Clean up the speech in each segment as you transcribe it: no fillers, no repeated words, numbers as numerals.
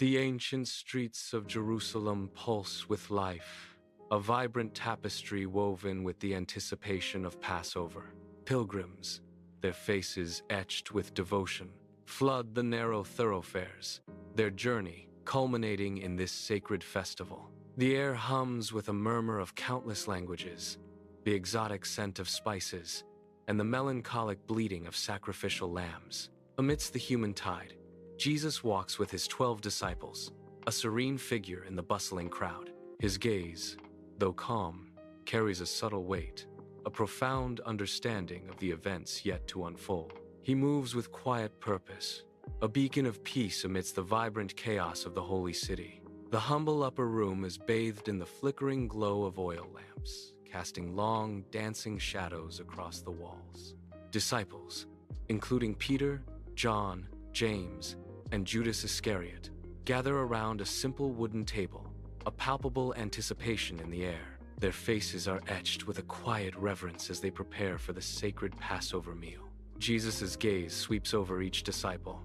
The ancient streets of Jerusalem pulse with life, a vibrant tapestry woven with the anticipation of Passover. Pilgrims, their faces etched with devotion, flood the narrow thoroughfares, their journey culminating in this sacred festival. The air hums with a murmur of countless languages, the exotic scent of spices, and the melancholic bleating of sacrificial lambs. Amidst the human tide, Jesus walks with his 12 disciples, a serene figure in the bustling crowd. His gaze, though calm, carries a subtle weight, a profound understanding of the events yet to unfold. He moves with quiet purpose, a beacon of peace amidst the vibrant chaos of the holy city. The humble upper room is bathed in the flickering glow of oil lamps, casting long, dancing shadows across the walls. Disciples, including Peter, John, James, and Judas Iscariot, gather around a simple wooden table, a palpable anticipation in the air. Their faces are etched with a quiet reverence as they prepare for the sacred Passover meal. Jesus' gaze sweeps over each disciple,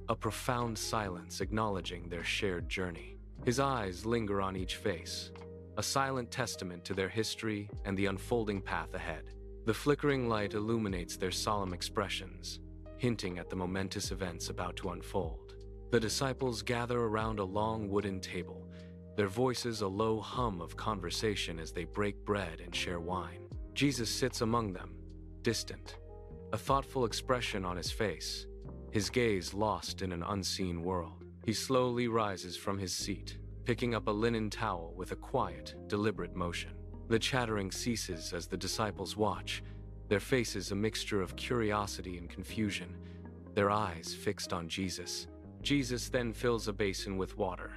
a profound silence acknowledging their shared journey. His eyes linger on each face, a silent testament to their history and the unfolding path ahead. The flickering light illuminates their solemn expressions, hinting at the momentous events about to unfold. The disciples gather around a long wooden table, their voices a low hum of conversation as they break bread and share wine. Jesus sits among them, distant, a thoughtful expression on his face, his gaze lost in an unseen world. He slowly rises from his seat, picking up a linen towel with a quiet, deliberate motion. The chattering ceases as the disciples watch, their faces a mixture of curiosity and confusion, their eyes fixed on Jesus. Jesus then fills a basin with water,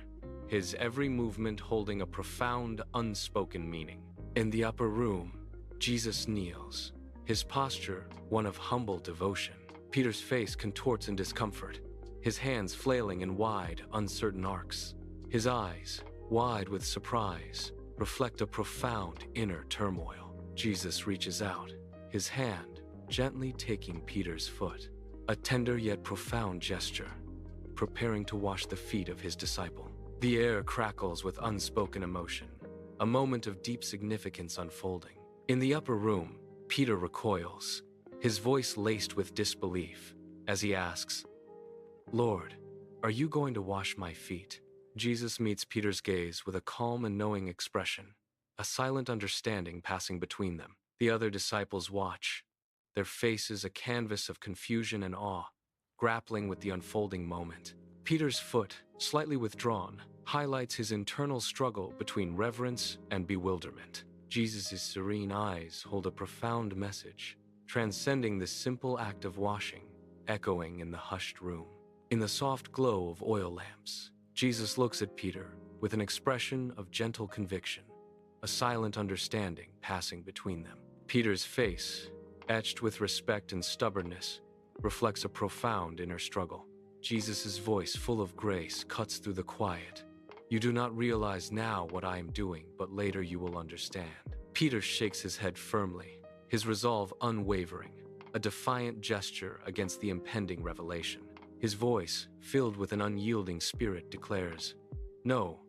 his every movement holding a profound, unspoken meaning. In the upper room, Jesus kneels, his posture one of humble devotion. Peter's face contorts in discomfort, his hands flailing in wide, uncertain arcs. His eyes, wide with surprise, reflect a profound inner turmoil. Jesus reaches out, his hand gently taking Peter's foot, a tender yet profound gesture, preparing to wash the feet of his disciple. The air crackles with unspoken emotion, a moment of deep significance unfolding. In the upper room, Peter recoils, his voice laced with disbelief, as he asks, "Lord, are you going to wash my feet?" Jesus meets Peter's gaze with a calm and knowing expression, a silent understanding passing between them. The other disciples watch, their faces a canvas of confusion and awe, grappling with the unfolding moment. Peter's foot, slightly withdrawn, highlights his internal struggle between reverence and bewilderment. Jesus' serene eyes hold a profound message, transcending the simple act of washing, echoing in the hushed room. In the soft glow of oil lamps, Jesus looks at Peter with an expression of gentle conviction, a silent understanding passing between them. Peter's face, etched with respect and stubbornness, reflects a profound inner struggle. Jesus' voice, full of grace, cuts through the quiet. "You do not realize now what I am doing, but later you will understand." Peter shakes his head firmly, his resolve unwavering, a defiant gesture against the impending revelation. His voice, filled with an unyielding spirit, declares, "No,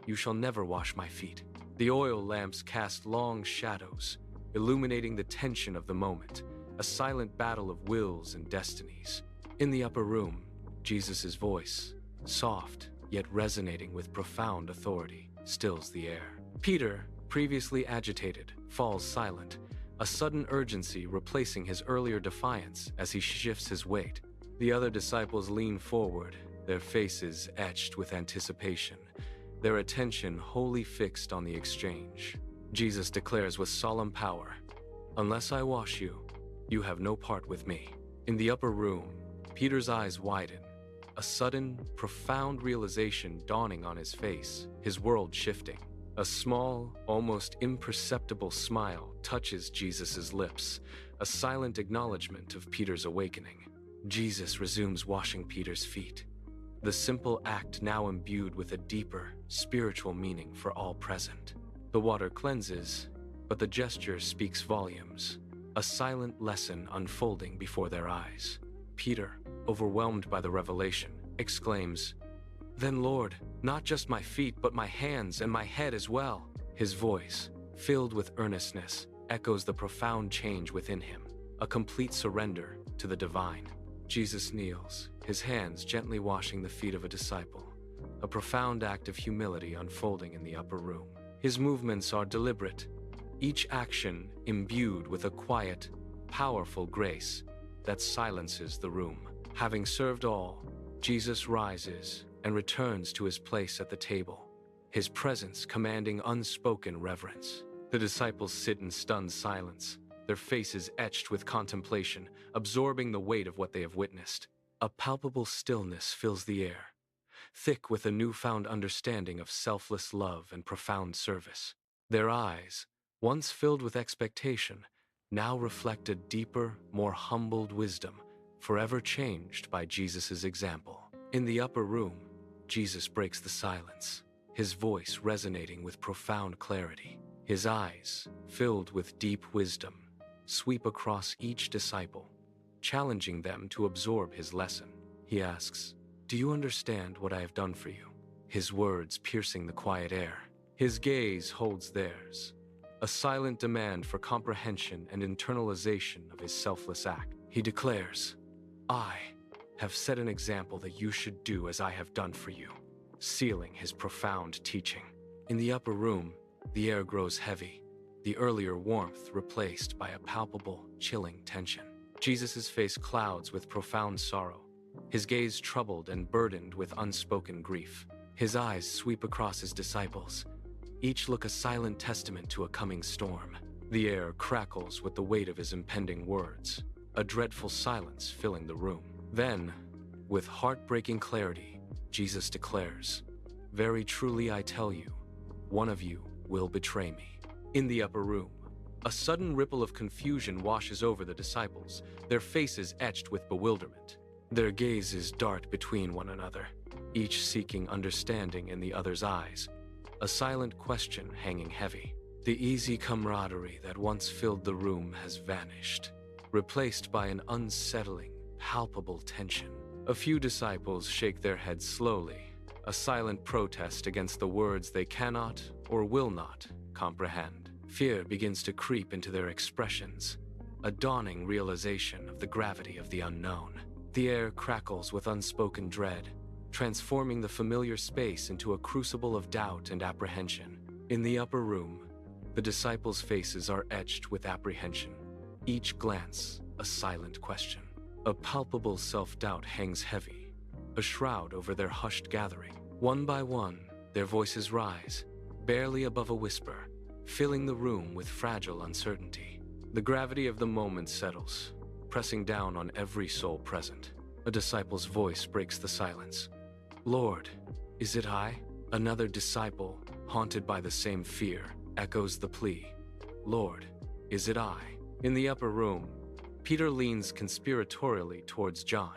you shall never wash my feet." The oil lamps cast long shadows, illuminating the tension of the moment, a silent battle of wills and destinies. In the upper room, Jesus' voice, soft yet resonating with profound authority, stills the air. Peter, previously agitated, falls silent, a sudden urgency replacing his earlier defiance as he shifts his weight. The other disciples lean forward, their faces etched with anticipation, their attention wholly fixed on the exchange. Jesus declares with solemn power, "Unless I wash you, you have no part with me." In the upper room, Peter's eyes widen, a sudden, profound realization dawning on his face, his world shifting. A small, almost imperceptible smile touches Jesus' lips, a silent acknowledgement of Peter's awakening. Jesus resumes washing Peter's feet, the simple act now imbued with a deeper, spiritual meaning for all present. The water cleanses, but the gesture speaks volumes, a silent lesson unfolding before their eyes. Peter, overwhelmed by the revelation, exclaims, Then, Lord, not just my feet, but my hands and my head as well. His voice, filled with earnestness, echoes the profound change within him, a complete surrender to the divine. Jesus kneels, his hands gently washing the feet of a disciple, a profound act of humility unfolding in the upper room. His movements are deliberate, each action imbued with a quiet, powerful grace that silences the room. Having served all, Jesus rises and returns to his place at the table, his presence commanding unspoken reverence. The disciples sit in stunned silence, their faces etched with contemplation, absorbing the weight of what they have witnessed. A palpable stillness fills the air, thick with a newfound understanding of selfless love and profound service. Their eyes, once filled with expectation, now reflect a deeper, more humbled wisdom, forever changed by Jesus' example. In the upper room, Jesus breaks the silence, his voice resonating with profound clarity. His eyes, filled with deep wisdom, sweep across each disciple, challenging them to absorb his lesson. He asks, "Do you understand what I have done for you?" His words piercing the quiet air. His gaze holds theirs, a silent demand for comprehension and internalization of his selfless act. He declares, "I have set an example that you should do as I have done for you," sealing his profound teaching. In the upper room, the air grows heavy, the earlier warmth replaced by a palpable, chilling tension. Jesus' face clouds with profound sorrow, his gaze troubled and burdened with unspoken grief. His eyes sweep across his disciples, each look a silent testament to a coming storm. The air crackles with the weight of his impending words, a dreadful silence filling the room. Then, with heartbreaking clarity, Jesus declares, "Very truly I tell you, one of you will betray me." In the upper room, a sudden ripple of confusion washes over the disciples, their faces etched with bewilderment. Their gazes dart between one another, each seeking understanding in the other's eyes, a silent question hanging heavy. The easy camaraderie that once filled the room has vanished, replaced by an unsettling, palpable tension. A few disciples shake their heads slowly, a silent protest against the words they cannot or will not comprehend. Fear begins to creep into their expressions, a dawning realization of the gravity of the unknown. The air crackles with unspoken dread, transforming the familiar space into a crucible of doubt and apprehension. In the upper room, the disciples' faces are etched with apprehension, each glance a silent question. A palpable self-doubt hangs heavy, a shroud over their hushed gathering. One by one, their voices rise, barely above a whisper, filling the room with fragile uncertainty. The gravity of the moment settles, pressing down on every soul present. A disciple's voice breaks the silence. "Lord, is it I?" Another disciple, haunted by the same fear, echoes the plea. "Lord, is it I?" In the upper room, Peter leans conspiratorially towards John,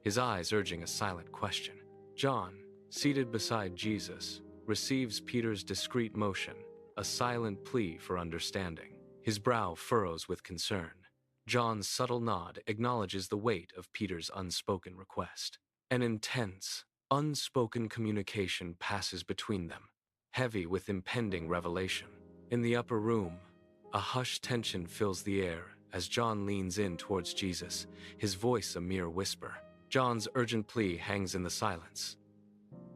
his eyes urging a silent question. John, seated beside Jesus, receives Peter's discreet motion, a silent plea for understanding. His brow furrows with concern. John's subtle nod acknowledges the weight of Peter's unspoken request. An intense, unspoken communication passes between them, heavy with impending revelation. In the upper room, a hushed tension fills the air as John leans in towards Jesus, his voice a mere whisper. John's urgent plea hangs in the silence.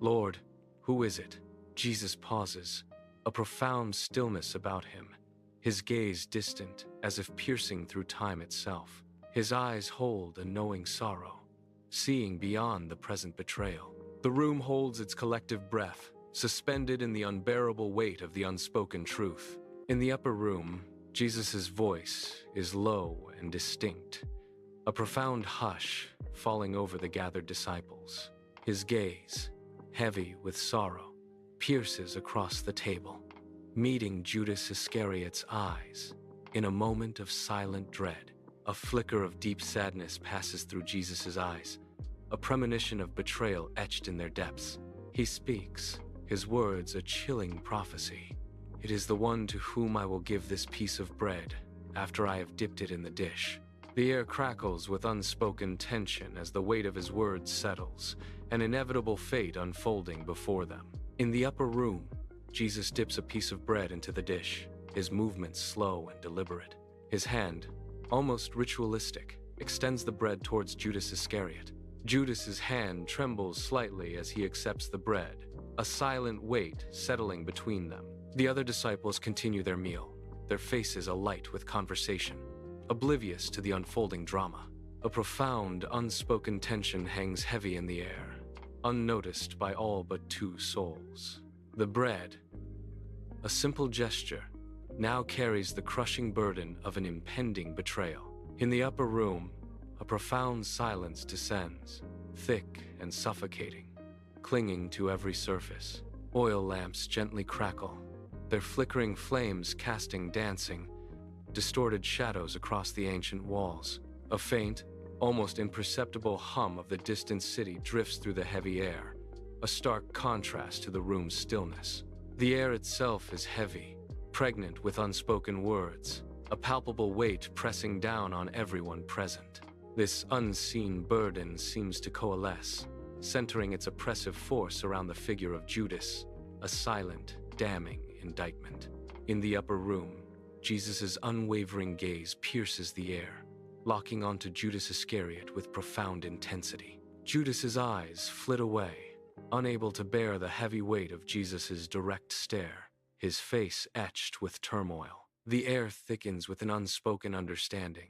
"Lord, who is it?" Jesus pauses, a profound stillness about him, his gaze distant as if piercing through time itself. His eyes hold a knowing sorrow, seeing beyond the present betrayal. The room holds its collective breath, suspended in the unbearable weight of the unspoken truth. In the upper room, Jesus' voice is low and distinct, a profound hush falling over the gathered disciples. His gaze, heavy with sorrow, pierces across the table, meeting Judas Iscariot's eyes. In a moment of silent dread, a flicker of deep sadness passes through Jesus' eyes, a premonition of betrayal etched in their depths. He speaks, his words a chilling prophecy. "It is the one to whom I will give this piece of bread after I have dipped it in the dish." The air crackles with unspoken tension as the weight of his words settles, an inevitable fate unfolding before them. In the upper room, Jesus dips a piece of bread into the dish, his movements slow and deliberate. His hand, almost ritualistic, extends the bread towards Judas Iscariot. Judas's hand trembles slightly as he accepts the bread, a silent weight settling between them. The other disciples continue their meal, their faces alight with conversation, oblivious to the unfolding drama. A profound, unspoken tension hangs heavy in the air, unnoticed by all but two souls. The bread, a simple gesture, now carries the crushing burden of an impending betrayal. In the upper room, a profound silence descends, thick and suffocating, clinging to every surface. Oil lamps gently crackle, their flickering flames casting dancing, distorted shadows across the ancient walls. A faint, almost imperceptible hum of the distant city drifts through the heavy air, a stark contrast to the room's stillness. The air itself is heavy, pregnant with unspoken words, a palpable weight pressing down on everyone present. This unseen burden seems to coalesce, centering its oppressive force around the figure of Judas, a silent, damning indictment. In the upper room, Jesus' unwavering gaze pierces the air, locking onto Judas Iscariot with profound intensity. Judas's eyes flit away, unable to bear the heavy weight of Jesus' direct stare, his face etched with turmoil. The air thickens with an unspoken understanding,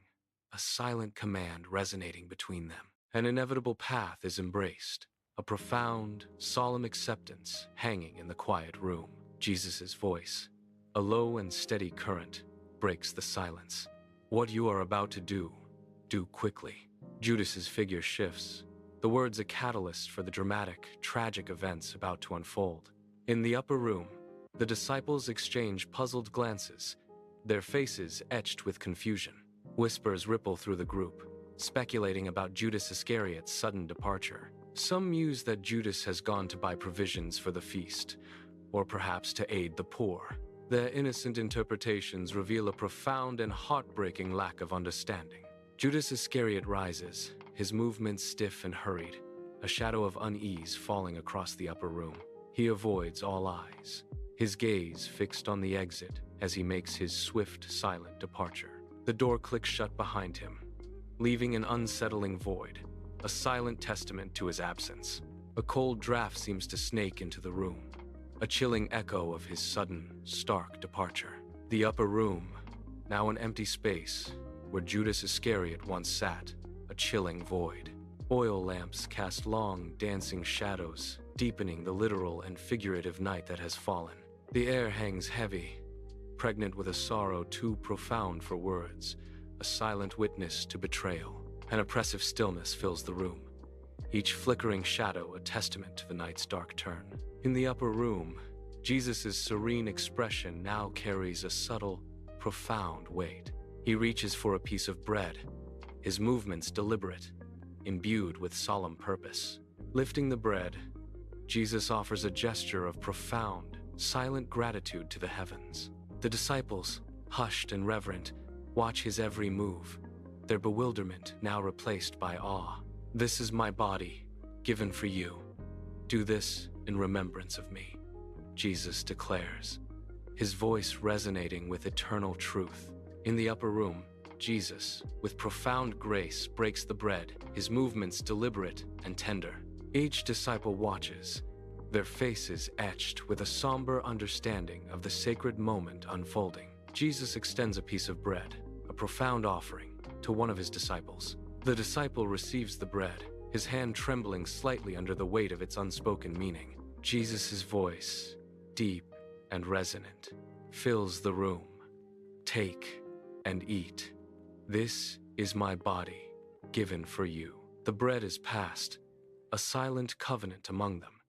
a silent command resonating between them. An inevitable path is embraced, a profound, solemn acceptance hanging in the quiet room. Jesus' voice, a low and steady current, breaks the silence. What you are about to do quickly. Judas's figure shifts, the words a catalyst for the dramatic, tragic events about to unfold. In the upper room, the disciples exchange puzzled glances, their faces etched with confusion. Whispers ripple through the group, speculating about Judas Iscariot's sudden departure. Some muse that Judas has gone to buy provisions for the feast, or perhaps to aid the poor. Their innocent interpretations reveal a profound and heartbreaking lack of understanding. Judas Iscariot rises, his movements stiff and hurried, a shadow of unease falling across the upper room. He avoids all eyes, his gaze fixed on the exit as he makes his swift, silent departure. The door clicks shut behind him, leaving an unsettling void, a silent testament to his absence. A cold draft seems to snake into the room, a chilling echo of his sudden, stark departure. The upper room, now an empty space, where Judas Iscariot once sat, a chilling void. Oil lamps cast long, dancing shadows, deepening the literal and figurative night that has fallen. The air hangs heavy, pregnant with a sorrow too profound for words, a silent witness to betrayal. An oppressive stillness fills the room, each flickering shadow a testament to the night's dark turn. In the upper room, Jesus' serene expression now carries a subtle, profound weight. He reaches for a piece of bread, his movements deliberate, imbued with solemn purpose. Lifting the bread, Jesus offers a gesture of profound, silent gratitude to the heavens. The disciples, hushed and reverent, watch his every move, their bewilderment now replaced by awe. "This is my body, given for you. Do this in remembrance of me," Jesus declares, his voice resonating with eternal truth. In the upper room, Jesus, with profound grace, breaks the bread, his movements deliberate and tender. Each disciple watches, their faces etched with a somber understanding of the sacred moment unfolding. Jesus extends a piece of bread, a profound offering, to one of his disciples. The disciple receives the bread, his hand trembling slightly under the weight of its unspoken meaning. Jesus' voice, deep and resonant, fills the room. "Take and eat. This is my body, given for you." The bread is passed, a silent covenant among them,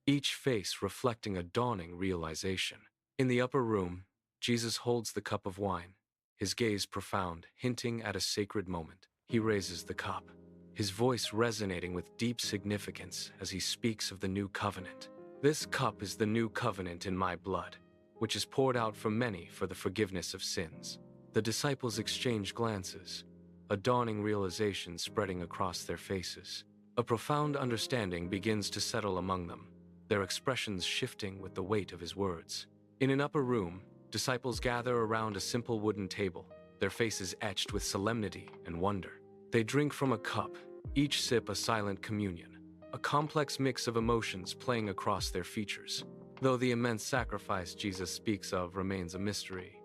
each face reflecting a dawning realization. In the upper room, Jesus holds the cup of wine, his gaze profound, hinting at a sacred moment. He raises the cup, his voice resonating with deep significance as he speaks of the new covenant. "This cup is the new covenant in my blood, which is poured out for many for the forgiveness of sins." The disciples exchange glances, a dawning realization spreading across their faces. A profound understanding begins to settle among them, their expressions shifting with the weight of his words. In an upper room, disciples gather around a simple wooden table, their faces etched with solemnity and wonder. They drink from a cup, each sip a silent communion, a complex mix of emotions playing across their features. Though the immense sacrifice Jesus speaks of remains a mystery,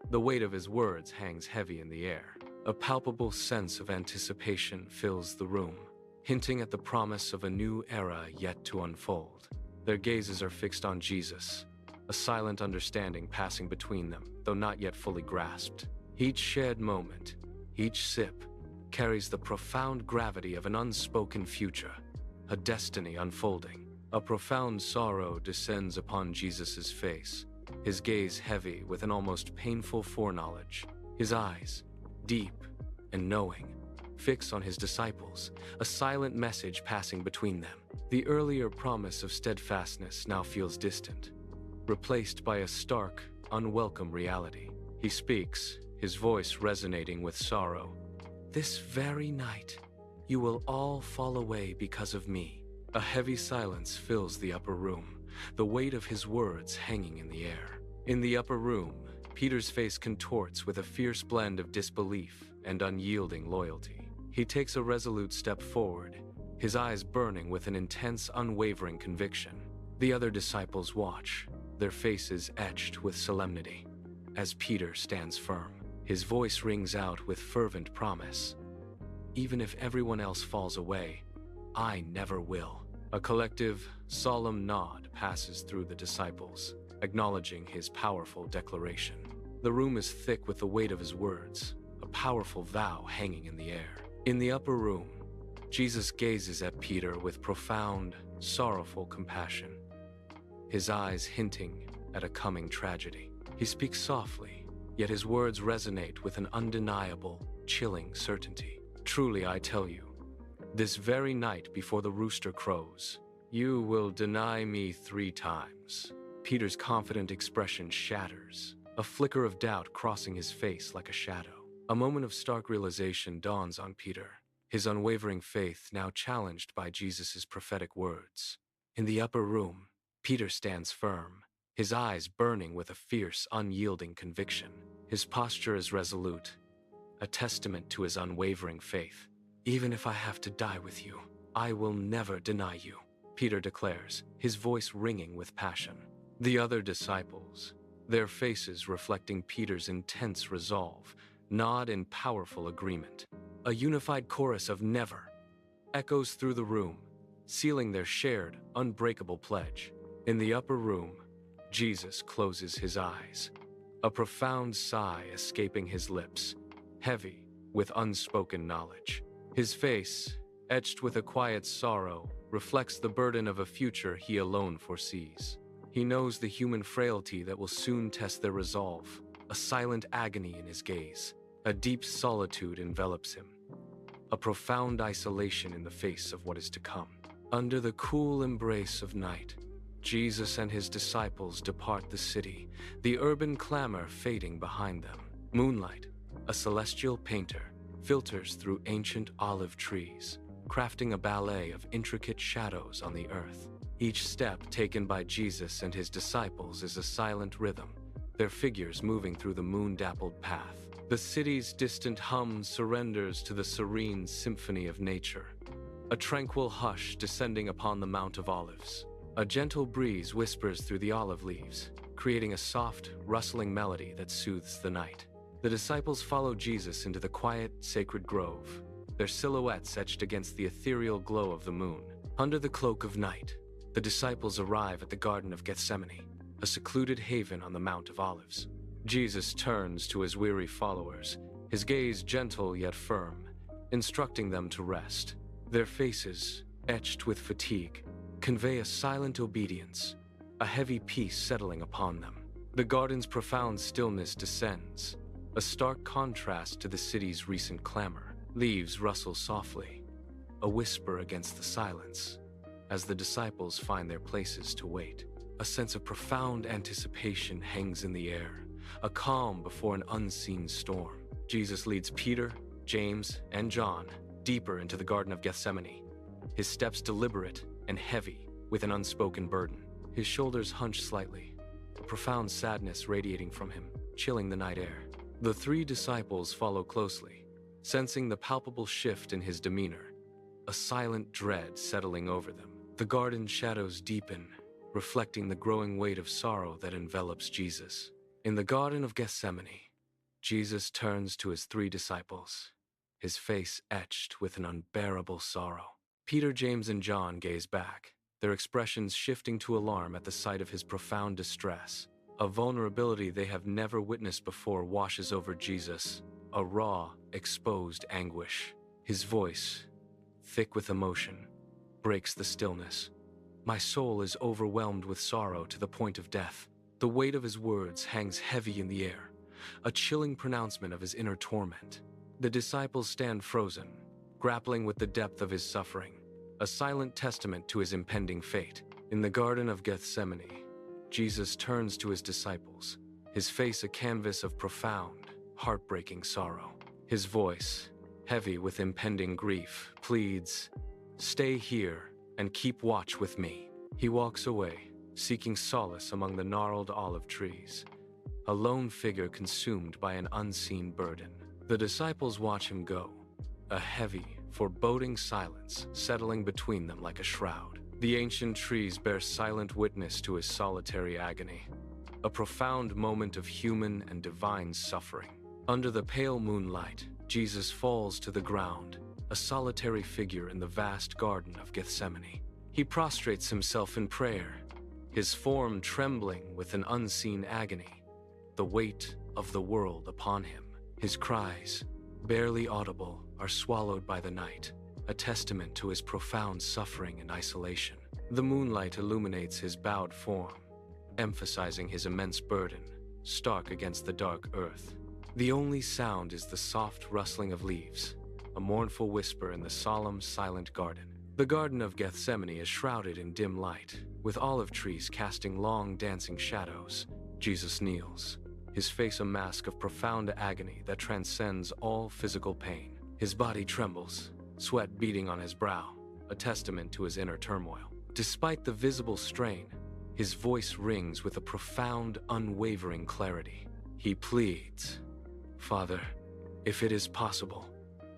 the weight of his words hangs heavy in the air. A palpable sense of anticipation fills the room, hinting at the promise of a new era yet to unfold. Their gazes are fixed on Jesus, a silent understanding passing between them, though not yet fully grasped. Each shared moment, each sip, carries the profound gravity of an unspoken future, a destiny unfolding. A profound sorrow descends upon Jesus' face, his gaze heavy with an almost painful foreknowledge. His eyes, deep and knowing, fix on his disciples, a silent message passing between them. The earlier promise of steadfastness now feels distant, replaced by a stark, unwelcome reality. He speaks, his voice resonating with sorrow. "This very night, you will all fall away because of me." A heavy silence fills the upper room, the weight of his words hanging in the air. In the upper room, Peter's face contorts with a fierce blend of disbelief and unyielding loyalty. He takes a resolute step forward, his eyes burning with an intense, unwavering conviction. The other disciples watch, their faces etched with solemnity. As Peter stands firm, his voice rings out with fervent promise. "Even if everyone else falls away, I never will." A collective, solemn nod passes through the disciples, acknowledging his powerful declaration. The room is thick with the weight of his words, a powerful vow hanging in the air. In the upper room, Jesus gazes at Peter with profound, sorrowful compassion, his eyes hinting at a coming tragedy. He speaks softly, yet his words resonate with an undeniable, chilling certainty. "Truly I tell you, this very night before the rooster crows, you will deny me 3 times. Peter's confident expression shatters, a flicker of doubt crossing his face like a shadow. A moment of stark realization dawns on Peter, his unwavering faith now challenged by Jesus' prophetic words. In the upper room, Peter stands firm, his eyes burning with a fierce, unyielding conviction. His posture is resolute, a testament to his unwavering faith. "Even if I have to die with you, I will never deny you," Peter declares, his voice ringing with passion. The other disciples, their faces reflecting Peter's intense resolve, nod in powerful agreement. A unified chorus of "never" echoes through the room, sealing their shared, unbreakable pledge. In the upper room, Jesus closes his eyes, a profound sigh escaping his lips, heavy with unspoken knowledge. His face, etched with a quiet sorrow, reflects the burden of a future he alone foresees. He knows the human frailty that will soon test their resolve, a silent agony in his gaze. A deep solitude envelops him, a profound isolation in the face of what is to come. Under the cool embrace of night, Jesus and his disciples depart the city, the urban clamor fading behind them. Moonlight, a celestial painter, filters through ancient olive trees, crafting a ballet of intricate shadows on the earth. Each step taken by Jesus and his disciples is a silent rhythm, their figures moving through the moon-dappled path. The city's distant hum surrenders to the serene symphony of nature, a tranquil hush descending upon the Mount of Olives. A gentle breeze whispers through the olive leaves, creating a soft, rustling melody that soothes the night. The disciples follow Jesus into the quiet, sacred grove, their silhouettes etched against the ethereal glow of the moon. Under the cloak of night, the disciples arrive at the Garden of Gethsemane, a secluded haven on the Mount of Olives. Jesus turns to his weary followers, his gaze gentle yet firm, instructing them to rest. Their faces, etched with fatigue, convey a silent obedience, a heavy peace settling upon them. The garden's profound stillness descends, a stark contrast to the city's recent clamor. Leaves rustle softly, a whisper against the silence, as the disciples find their places to wait. A sense of profound anticipation hangs in the air, a calm before an unseen storm. Jesus leads Peter, James, and John deeper into the Garden of Gethsemane, his steps deliberate and heavy with an unspoken burden. His shoulders hunch slightly, a profound sadness radiating from him, chilling the night air. The three disciples follow closely, sensing the palpable shift in his demeanor, a silent dread settling over them. The garden shadows deepen, reflecting the growing weight of sorrow that envelops Jesus. In the Garden of Gethsemane, Jesus turns to his three disciples, his face etched with an unbearable sorrow. Peter, James, and John gaze back, their expressions shifting to alarm at the sight of his profound distress. A vulnerability they have never witnessed before washes over Jesus, a raw, exposed anguish. His voice, thick with emotion, breaks the stillness. My soul is overwhelmed with sorrow to the point of death. The weight of his words hangs heavy in the air, a chilling pronouncement of his inner torment. The disciples stand frozen, grappling with the depth of his suffering, a silent testament to his impending fate. In the Garden of Gethsemane, Jesus turns to his disciples, his face a canvas of profound, heartbreaking sorrow. His voice, heavy with impending grief, pleads, "Stay here and keep watch with me." He walks away, seeking solace among the gnarled olive trees, a lone figure consumed by an unseen burden. The disciples watch him go, a heavy, foreboding silence settling between them like a shroud. The ancient trees bear silent witness to his solitary agony, a profound moment of human and divine suffering. Under the pale moonlight, Jesus falls to the ground, a solitary figure in the vast Garden of Gethsemane. He prostrates himself in prayer, his form trembling with an unseen agony, the weight of the world upon him. His cries, barely audible, are swallowed by the night, a testament to his profound suffering and isolation. The moonlight illuminates his bowed form, emphasizing his immense burden, stark against the dark earth. The only sound is the soft rustling of leaves, a mournful whisper in the solemn, silent garden. The Garden of Gethsemane is shrouded in dim light, with olive trees casting long, dancing shadows. Jesus kneels, his face a mask of profound agony that transcends all physical pain. His body trembles, sweat beading on his brow, a testament to his inner turmoil. Despite the visible strain, his voice rings with a profound, unwavering clarity. He pleads, "Father, if it is possible,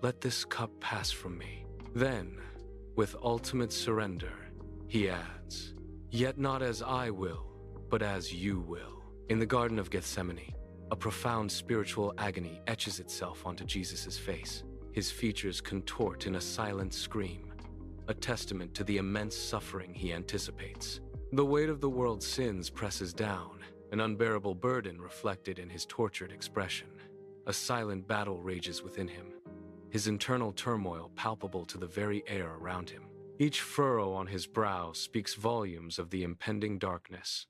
let this cup pass from me." Then, with ultimate surrender, he adds, "Yet not as I will, but as you will." In the Garden of Gethsemane, a profound spiritual agony etches itself onto Jesus' face. His features contort in a silent scream, a testament to the immense suffering he anticipates. The weight of the world's sins presses down, an unbearable burden reflected in his tortured expression. A silent battle rages within him, his internal turmoil palpable to the very air around him. Each furrow on his brow speaks volumes of the impending darkness,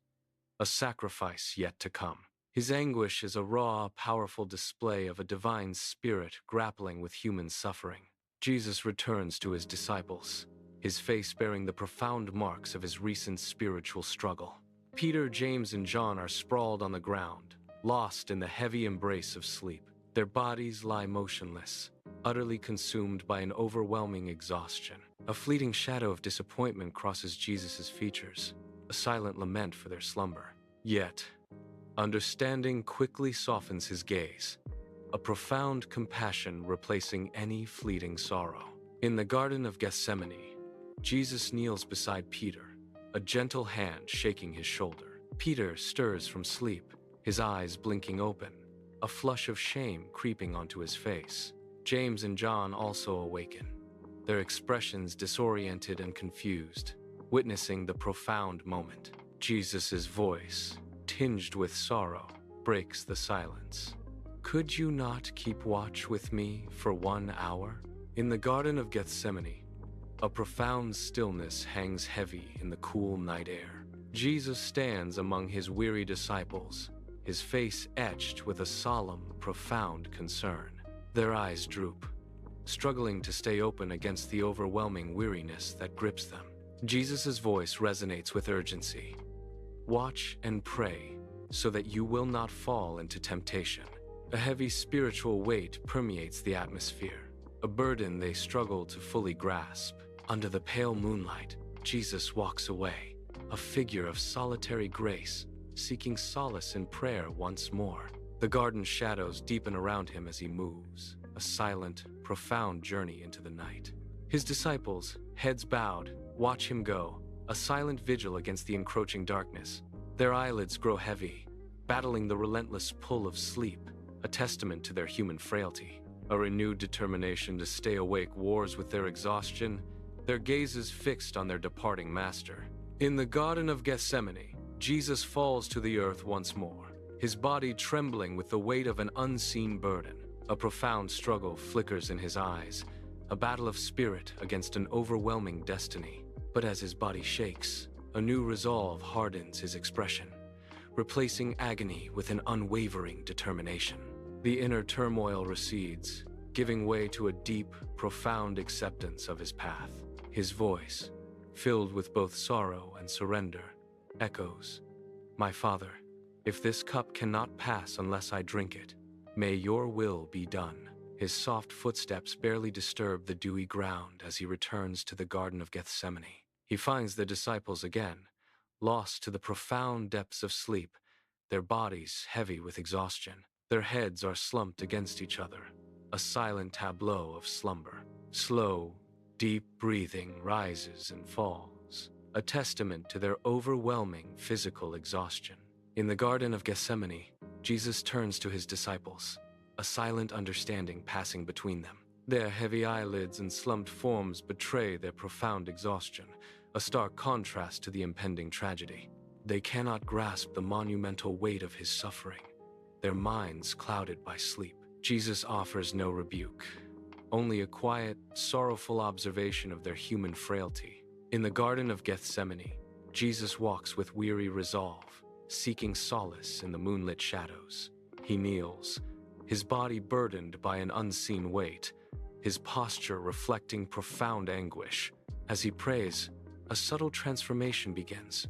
a sacrifice yet to come. His anguish is a raw, powerful display of a divine spirit grappling with human suffering. Jesus returns to his disciples, his face bearing the profound marks of his recent spiritual struggle. Peter, James, and John are sprawled on the ground, lost in the heavy embrace of sleep. Their bodies lie motionless, utterly consumed by an overwhelming exhaustion. A fleeting shadow of disappointment crosses Jesus' features, a silent lament for their slumber. Yet, understanding quickly softens his gaze, a profound compassion replacing any fleeting sorrow. In the Garden of Gethsemane, Jesus kneels beside Peter, a gentle hand shaking his shoulder. Peter stirs from sleep, his eyes blinking open, a flush of shame creeping onto his face. James and John also awaken, their expressions disoriented and confused, witnessing the profound moment. Jesus' voice, tinged with sorrow, breaks the silence. "Could you not keep watch with me for 1 hour?" In the Garden of Gethsemane, a profound stillness hangs heavy in the cool night air. Jesus stands among his weary disciples, his face etched with a solemn, profound concern. Their eyes droop, struggling to stay open against the overwhelming weariness that grips them. Jesus' voice resonates with urgency. "Watch and pray, so that you will not fall into temptation." A heavy spiritual weight permeates the atmosphere, a burden they struggle to fully grasp. Under the pale moonlight, Jesus walks away, a figure of solitary grace, seeking solace in prayer once more. The garden shadows deepen around him as he moves, a silent, profound journey into the night. His disciples, heads bowed, watch him go, a silent vigil against the encroaching darkness. Their eyelids grow heavy, battling the relentless pull of sleep, a testament to their human frailty. A renewed determination to stay awake wars with their exhaustion, their gazes fixed on their departing master. In the Garden of Gethsemane, Jesus falls to the earth once more, his body trembling with the weight of an unseen burden. A profound struggle flickers in his eyes, a battle of spirit against an overwhelming destiny. But as his body shakes, a new resolve hardens his expression, replacing agony with an unwavering determination. The inner turmoil recedes, giving way to a deep, profound acceptance of his path. His voice, filled with both sorrow and surrender, echoes, "My Father, if this cup cannot pass unless I drink it, may your will be done." His soft footsteps barely disturb the dewy ground as he returns to the Garden of Gethsemane. He finds the disciples again, lost to the profound depths of sleep, their bodies heavy with exhaustion. Their heads are slumped against each other, a silent tableau of slumber. Slow, deep breathing rises and falls, a testament to their overwhelming physical exhaustion. In the Garden of Gethsemane, Jesus turns to his disciples, a silent understanding passing between them. Their heavy eyelids and slumped forms betray their profound exhaustion, a stark contrast to the impending tragedy. They cannot grasp the monumental weight of his suffering, their minds clouded by sleep. Jesus offers no rebuke, only a quiet, sorrowful observation of their human frailty. In the Garden of Gethsemane, Jesus walks with weary resolve, seeking solace in the moonlit shadows. He kneels, his body burdened by an unseen weight, his posture reflecting profound anguish. As he prays, a subtle transformation begins,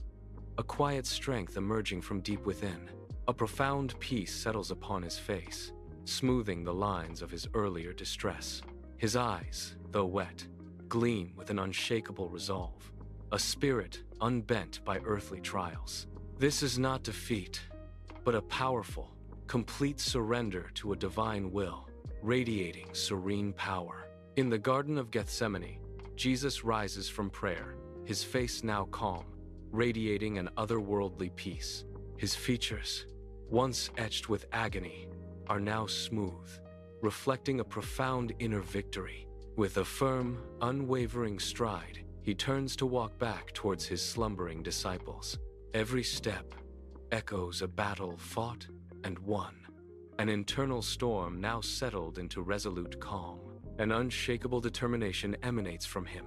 a quiet strength emerging from deep within. A profound peace settles upon his face, smoothing the lines of his earlier distress. His eyes, though wet, gleam with an unshakable resolve, a spirit unbent by earthly trials. This is not defeat, but a powerful, complete surrender to a divine will, radiating serene power. In the Garden of Gethsemane, Jesus rises from prayer, his face now calm, radiating an otherworldly peace. His features, once etched with agony, are now smooth, reflecting a profound inner victory. With a firm, unwavering stride, he turns to walk back towards his slumbering disciples. Every step echoes a battle fought and won. An internal storm now settled into resolute calm. An unshakable determination emanates from him,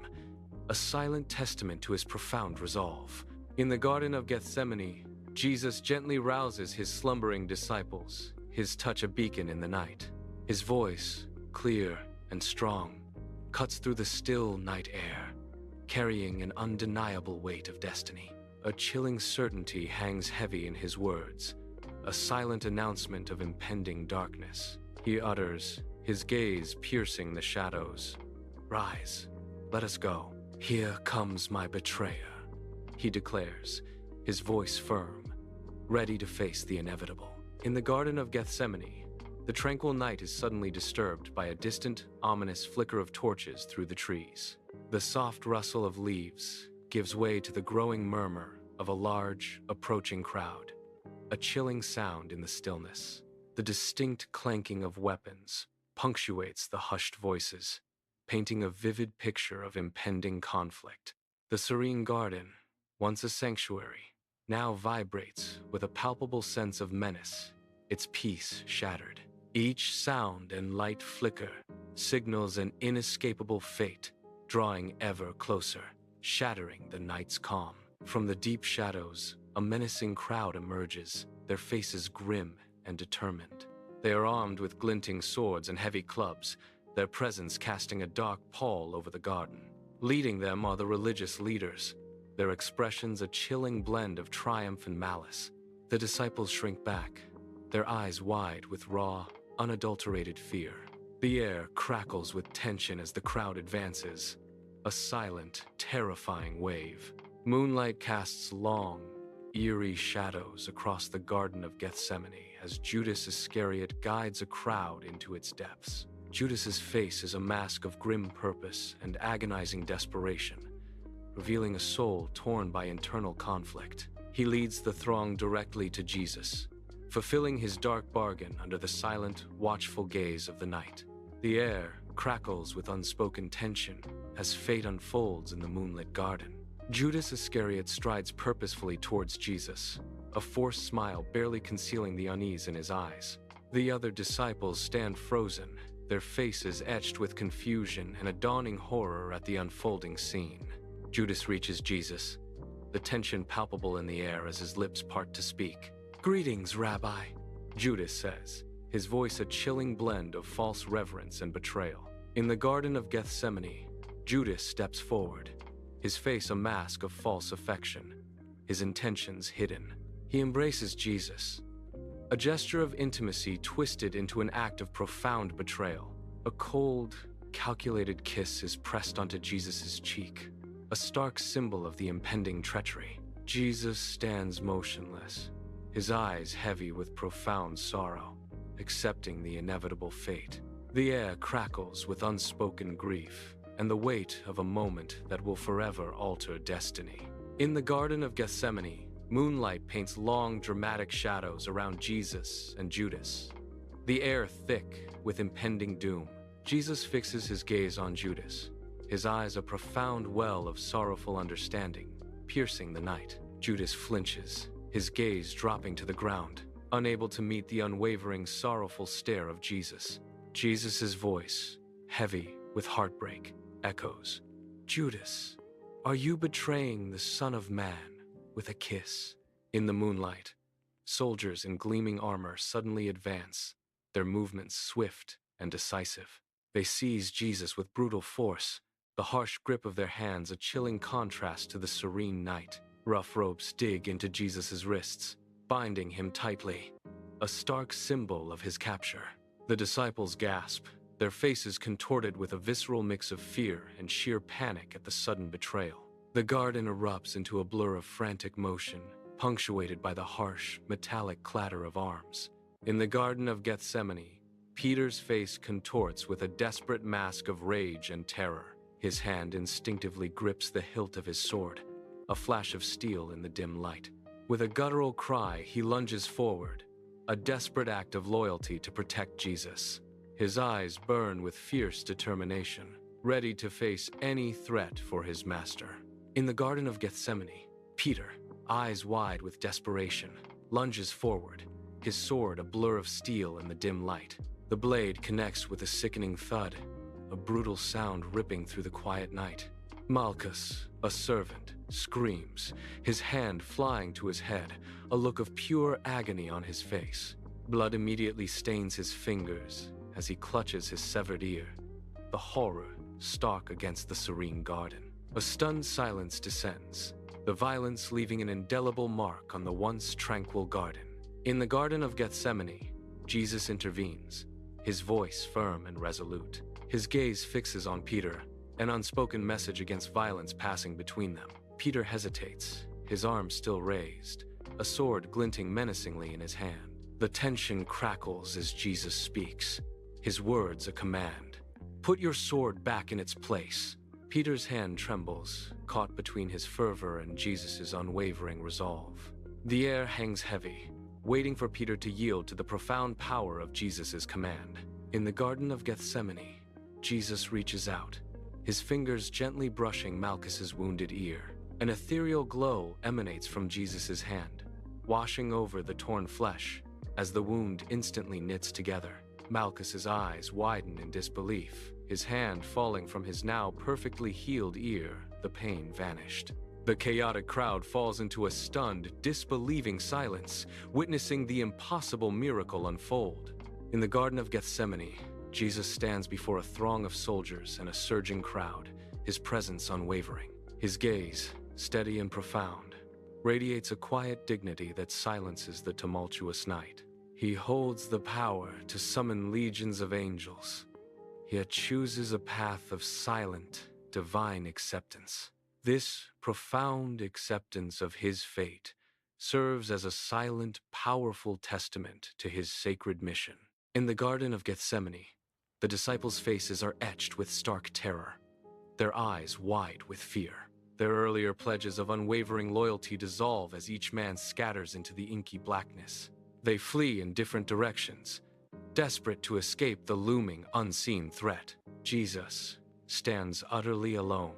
a silent testament to his profound resolve. In the Garden of Gethsemane, Jesus gently rouses his slumbering disciples, his touch a beacon in the night. His voice, clear and strong, cuts through the still night air, carrying an undeniable weight of destiny. A chilling certainty hangs heavy in his words, a silent announcement of impending darkness. He utters, his gaze piercing the shadows, "Rise, let us go. Here comes my betrayer," he declares, his voice firm, ready to face the inevitable. In the Garden of Gethsemane, the tranquil night is suddenly disturbed by a distant, ominous flicker of torches through the trees. The soft rustle of leaves gives way to the growing murmur of a large, approaching crowd, a chilling sound in the stillness. The distinct clanking of weapons punctuates the hushed voices, painting a vivid picture of impending conflict. The serene garden, once a sanctuary, now vibrates with a palpable sense of menace, its peace shattered. Each sound and light flicker signals an inescapable fate, drawing ever closer, shattering the night's calm. From the deep shadows, a menacing crowd emerges, their faces grim and determined. They are armed with glinting swords and heavy clubs, their presence casting a dark pall over the garden. Leading them are the religious leaders, their expressions a chilling blend of triumph and malice. The disciples shrink back, their eyes wide with raw, unadulterated fear. The air crackles with tension as the crowd advances, a silent, terrifying wave. Moonlight casts long, eerie shadows across the Garden of Gethsemane as Judas Iscariot guides a crowd into its depths. Judas's face is a mask of grim purpose and agonizing desperation, revealing a soul torn by internal conflict. He leads the throng directly to Jesus, fulfilling his dark bargain under the silent, watchful gaze of the night. The air crackles with unspoken tension as fate unfolds in the moonlit garden. Judas Iscariot strides purposefully towards Jesus, a forced smile barely concealing the unease in his eyes. The other disciples stand frozen, their faces etched with confusion and a dawning horror at the unfolding scene. Judas reaches Jesus, the tension palpable in the air as his lips part to speak. "Greetings, Rabbi," Judas says, his voice a chilling blend of false reverence and betrayal. In the Garden of Gethsemane, Judas steps forward, his face a mask of false affection, his intentions hidden. He embraces Jesus, a gesture of intimacy twisted into an act of profound betrayal. A cold, calculated kiss is pressed onto Jesus' cheek, a stark symbol of the impending treachery. Jesus stands motionless, his eyes heavy with profound sorrow, accepting the inevitable fate. The air crackles with unspoken grief and the weight of a moment that will forever alter destiny. In the Garden of Gethsemane, moonlight paints long, dramatic shadows around Jesus and Judas, the air thick with impending doom. Jesus fixes his gaze on Judas, his eyes a profound well of sorrowful understanding, piercing the night. Judas flinches, his gaze dropping to the ground, unable to meet the unwavering, sorrowful stare of Jesus. Jesus' voice, heavy with heartbreak, echoes, "Judas, are you betraying the Son of Man with a kiss?" In the moonlight, soldiers in gleaming armor suddenly advance, their movements swift and decisive. They seize Jesus with brutal force, the harsh grip of their hands a chilling contrast to the serene night. Rough ropes dig into Jesus' wrists, binding him tightly, a stark symbol of his capture. The disciples gasp, their faces contorted with a visceral mix of fear and sheer panic at the sudden betrayal. The garden erupts into a blur of frantic motion, punctuated by the harsh, metallic clatter of arms. In the Garden of Gethsemane, Peter's face contorts with a desperate mask of rage and terror. His hand instinctively grips the hilt of his sword, a flash of steel in the dim light. With a guttural cry, he lunges forward, a desperate act of loyalty to protect Jesus. His eyes burn with fierce determination, ready to face any threat for his master. In the Garden of Gethsemane, Peter, eyes wide with desperation, lunges forward, his sword a blur of steel in the dim light. The blade connects with a sickening thud, a brutal sound ripping through the quiet night. Malchus, a servant, screams, his hand flying to his head, a look of pure agony on his face. Blood immediately stains his fingers as he clutches his severed ear, the horror stark against the serene garden. A stunned silence descends, the violence leaving an indelible mark on the once tranquil garden. In the Garden of Gethsemane, Jesus intervenes, his voice firm and resolute. His gaze fixes on Peter, an unspoken message against violence passing between them. Peter hesitates, his arm still raised, a sword glinting menacingly in his hand. The tension crackles as Jesus speaks, his words a command. "Put your sword back in its place." Peter's hand trembles, caught between his fervor and Jesus' unwavering resolve. The air hangs heavy, waiting for Peter to yield to the profound power of Jesus' command. In the Garden of Gethsemane, Jesus reaches out, his fingers gently brushing Malchus's wounded ear. An ethereal glow emanates from Jesus' hand, washing over the torn flesh as the wound instantly knits together. Malchus's eyes widen in disbelief, his hand falling from his now perfectly healed ear, the pain vanished. The chaotic crowd falls into a stunned, disbelieving silence, witnessing the impossible miracle unfold. In the Garden of Gethsemane, Jesus stands before a throng of soldiers and a surging crowd, his presence unwavering. His gaze, steady and profound, radiates a quiet dignity that silences the tumultuous night. He holds the power to summon legions of angels, yet chooses a path of silent, divine acceptance. This profound acceptance of his fate serves as a silent, powerful testament to his sacred mission. In the Garden of Gethsemane, the disciples' faces are etched with stark terror, their eyes wide with fear. Their earlier pledges of unwavering loyalty dissolve as each man scatters into the inky blackness. They flee in different directions, desperate to escape the looming, unseen threat. Jesus stands utterly alone,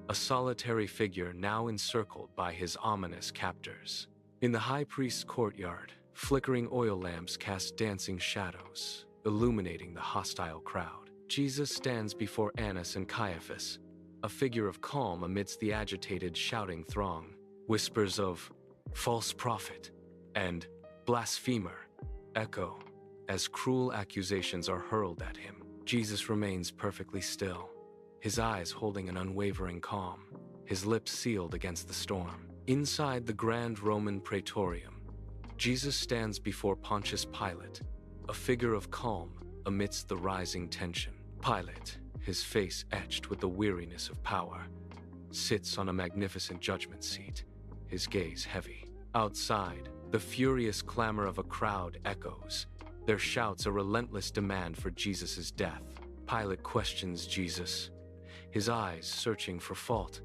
a solitary figure now encircled by his ominous captors. In the high priest's courtyard, flickering oil lamps cast dancing shadows, illuminating the hostile crowd. Jesus stands before Annas and Caiaphas, a figure of calm amidst the agitated, shouting throng. Whispers of false prophet and blasphemer echo as cruel accusations are hurled at him. Jesus remains perfectly still, his eyes holding an unwavering calm, his lips sealed against the storm. Inside the grand Roman praetorium, Jesus stands before Pontius Pilate, a figure of calm amidst the rising tension. Pilate, his face etched with the weariness of power, sits on a magnificent judgment seat, his gaze heavy. Outside, the furious clamor of a crowd echoes, their shouts a relentless demand for Jesus' death. Pilate questions Jesus, his eyes searching for fault,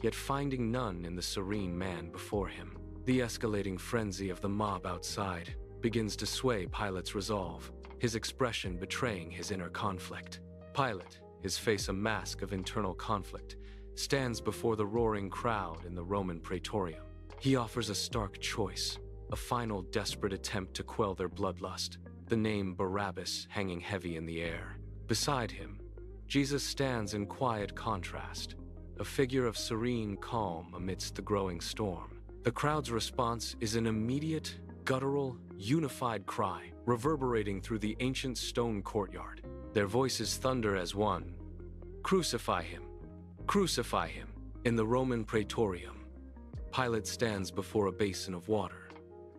yet finding none in the serene man before him. The escalating frenzy of the mob outside begins to sway Pilate's resolve, his expression betraying his inner conflict. Pilate, his face a mask of internal conflict, stands before the roaring crowd in the Roman praetorium. He offers a stark choice, a final desperate attempt to quell their bloodlust, the name Barabbas hanging heavy in the air. Beside him, Jesus stands in quiet contrast, a figure of serene calm amidst the growing storm. The crowd's response is an immediate, guttural, unified cry, reverberating through the ancient stone courtyard. Their voices thunder as one. Crucify him! Crucify him! In the Roman praetorium, Pilate stands before a basin of water,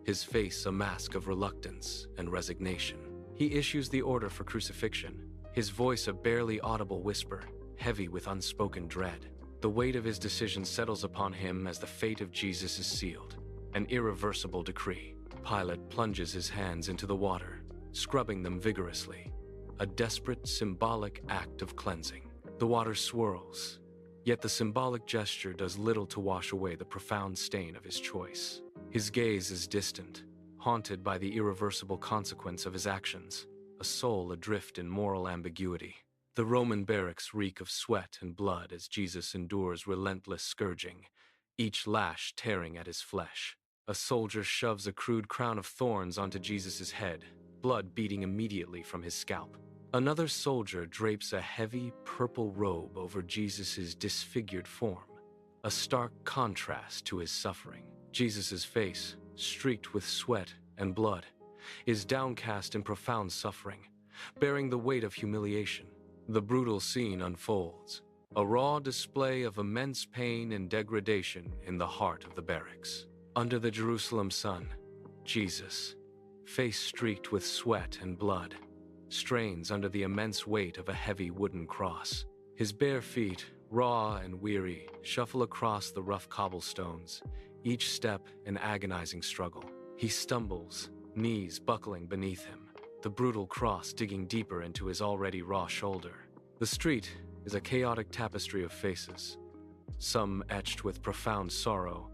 his face a mask of reluctance and resignation. He issues the order for crucifixion, his voice a barely audible whisper, heavy with unspoken dread. The weight of his decision settles upon him as the fate of Jesus is sealed, an irreversible decree. Pilate plunges his hands into the water, scrubbing them vigorously, a desperate, symbolic act of cleansing. The water swirls, yet the symbolic gesture does little to wash away the profound stain of his choice. His gaze is distant, haunted by the irreversible consequence of his actions, a soul adrift in moral ambiguity. The Roman barracks reek of sweat and blood as Jesus endures relentless scourging, each lash tearing at his flesh. A soldier shoves a crude crown of thorns onto Jesus' head, blood beading immediately from his scalp. Another soldier drapes a heavy purple robe over Jesus' disfigured form, a stark contrast to his suffering. Jesus' face, streaked with sweat and blood, is downcast in profound suffering, bearing the weight of humiliation. The brutal scene unfolds, a raw display of immense pain and degradation in the heart of the barracks. Under the Jerusalem sun, Jesus, face streaked with sweat and blood, strains under the immense weight of a heavy wooden cross. His bare feet, raw and weary, shuffle across the rough cobblestones, each step an agonizing struggle. He stumbles, knees buckling beneath him, the brutal cross digging deeper into his already raw shoulder. The street is a chaotic tapestry of faces, some etched with profound sorrow,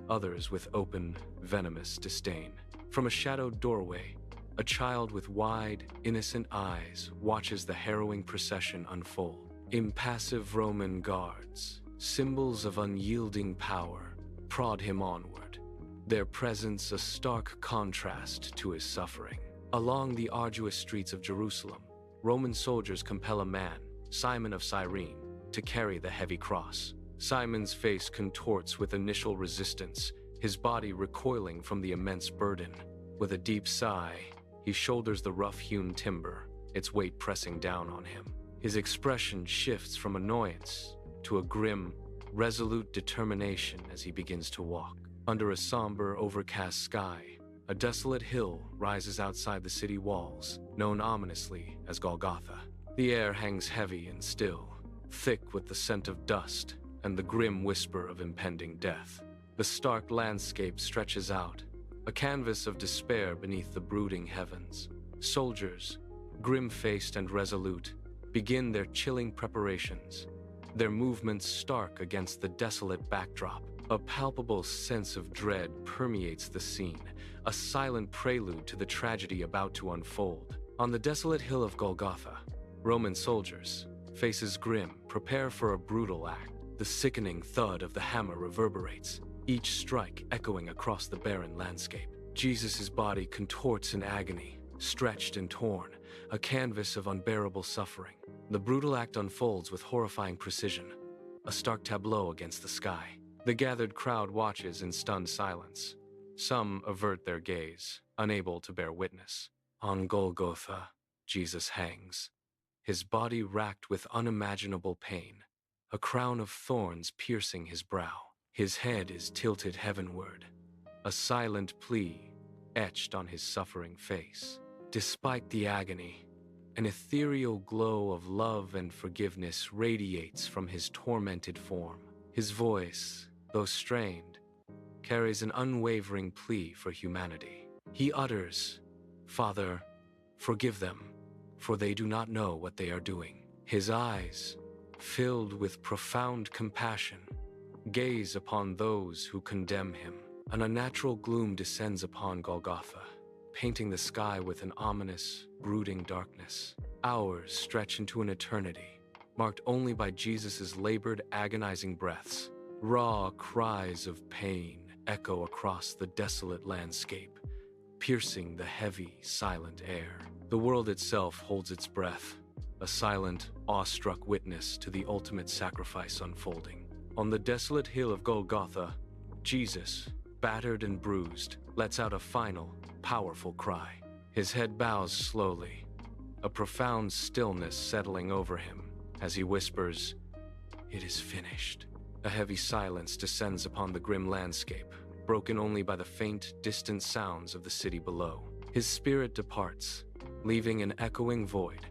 others with open, venomous disdain. From a shadowed doorway, a child with wide, innocent eyes watches the harrowing procession unfold. Impassive Roman guards, symbols of unyielding power, prod him onward, their presence a stark contrast to his suffering. Along the arduous streets of Jerusalem, Roman soldiers compel a man, Simon of Cyrene, to carry the heavy cross. Simon's face contorts with initial resistance, his body recoiling from the immense burden. With a deep sigh, he shoulders the rough-hewn timber, its weight pressing down on him. His expression shifts from annoyance to a grim, resolute determination as he begins to walk. Under a somber, overcast sky, a desolate hill rises outside the city walls, known ominously as Golgotha. The air hangs heavy and still, thick with the scent of dust and the grim whisper of impending death. The stark landscape stretches out, a canvas of despair beneath the brooding heavens. Soldiers, grim-faced and resolute, begin their chilling preparations, their movements stark against the desolate backdrop. A palpable sense of dread permeates the scene, a silent prelude to the tragedy about to unfold. On the desolate hill of Golgotha, Roman soldiers, faces grim, prepare for a brutal act. The sickening thud of the hammer reverberates, each strike echoing across the barren landscape. Jesus' body contorts in agony, stretched and torn, a canvas of unbearable suffering. The brutal act unfolds with horrifying precision, a stark tableau against the sky. The gathered crowd watches in stunned silence. Some avert their gaze, unable to bear witness. On Golgotha, Jesus hangs, his body racked with unimaginable pain, a crown of thorns piercing his brow. His head is tilted heavenward, a silent plea etched on his suffering face. Despite the agony, an ethereal glow of love and forgiveness radiates from his tormented form. His voice, though strained, carries an unwavering plea for humanity. He utters, "Father, forgive them, for they do not know what they are doing." His eyes, filled with profound compassion, gaze upon those who condemn him. An unnatural gloom descends upon Golgotha, painting the sky with an ominous, brooding darkness. Hours stretch into an eternity, marked only by Jesus' labored, agonizing breaths. Raw cries of pain echo across the desolate landscape, piercing the heavy, silent air. The world itself holds its breath, a silent, awestruck witness to the ultimate sacrifice unfolding. On the desolate hill of Golgotha, Jesus, battered and bruised, lets out a final, powerful cry. His head bows slowly, a profound stillness settling over him as he whispers, "It is finished." A heavy silence descends upon the grim landscape, broken only by the faint, distant sounds of the city below. His spirit departs, leaving an echoing void,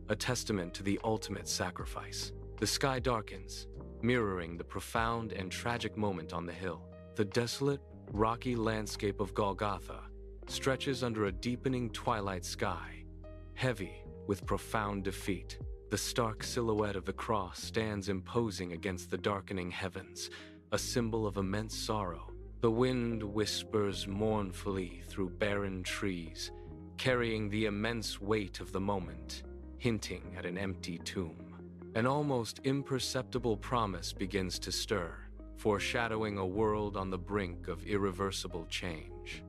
a testament to the ultimate sacrifice. The sky darkens, mirroring the profound and tragic moment on the hill. The desolate, rocky landscape of Golgotha stretches under a deepening twilight sky, heavy with profound defeat. The stark silhouette of the cross stands imposing against the darkening heavens, a symbol of immense sorrow. The wind whispers mournfully through barren trees, carrying the immense weight of the moment, hinting at an empty tomb. An almost imperceptible promise begins to stir, foreshadowing a world on the brink of irreversible change.